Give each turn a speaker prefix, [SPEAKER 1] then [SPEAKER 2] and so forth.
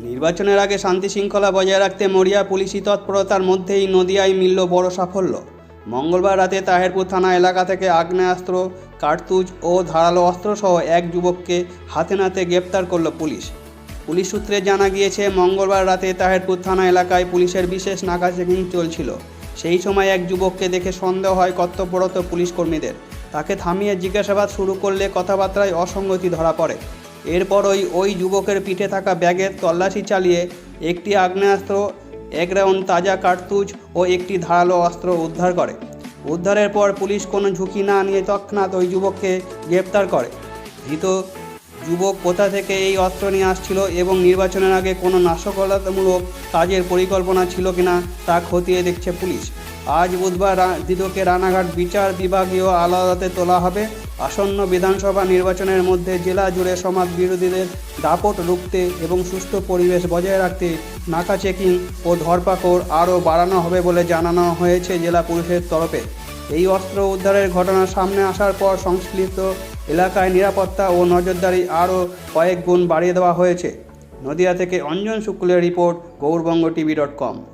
[SPEAKER 1] নির্বাচনের আগে শান্তি শৃঙ্খলা বজায় রাখতে মরিয়া পুলিশি তৎপরতার মধ্যেই নদিয়ায় মিলল বড় সাফল্য। মঙ্গলবার রাতে তাহেরপুর থানা এলাকা থেকে আগ্নেয়াস্ত্র, কার্তুজ ও ধারালো অস্ত্রসহ এক যুবককে হাতে নাতে গ্রেপ্তার করল পুলিশ। পুলিশ সূত্রে জানা গিয়েছে, মঙ্গলবার রাতে তাহেরপুর থানা এলাকায় পুলিশের বিশেষ নাকা চেকিং চলছিল। সেই সময় এক যুবককে দেখে সন্দেহ হয় কর্তব্যরত পুলিশ কর্মীদের। তাকে থামিয়ে জিজ্ঞাসাবাদ শুরু করলে কথাবার্তায় অসঙ্গতি ধরা পড়ে। এরপরই ওই যুবকের পিঠে থাকা ব্যাগের তল্লাশি চালিয়ে একটি আগ্নেয়াস্ত্র, এক রাউন্ড তাজা কার্তুজ ও একটি ধারালো অস্ত্র উদ্ধার করে। উদ্ধারের পর পুলিশ কোনো ঝুঁকি না নিয়ে তৎক্ষণাৎ ওই যুবককে গ্রেপ্তার করে। ধৃত যুবক কোথা থেকে এই অস্ত্র নিয়ে আসছিল এবং নির্বাচনের আগে কোনো নাশকতামূলক কাজের পরিকল্পনা ছিল কিনা তা খতিয়ে দেখছে পুলিশ। আজ বুধবার ধৃতকে রানাঘাট বিচার বিভাগীয় আদালতে তোলা হবে। আসন্ন বিধানসভা নির্বাচনের মধ্যে জেলা জুড়ে সমাজ বিরোধীদের দাপট রুখতে এবং সুষ্ঠু পরিবেশ বজায় রাখতে নাকা চেকিং ও ধরপাকড় আরও বাড়ানো হবে বলে জানানো হয়েছে জেলা পুলিশের তরফে। এই অস্ত্র উদ্ধারের ঘটনা সামনে আসার পর সংশ্লিষ্ট এলাকায় নিরাপত্তা ও নজরদারি আরও কয়েক গুণ বাড়িয়ে দেওয়া হয়েছে। নদিয়া থেকে অঞ্জন শুক্লের রিপোর্ট, গৌরবঙ্গ টিভি.com।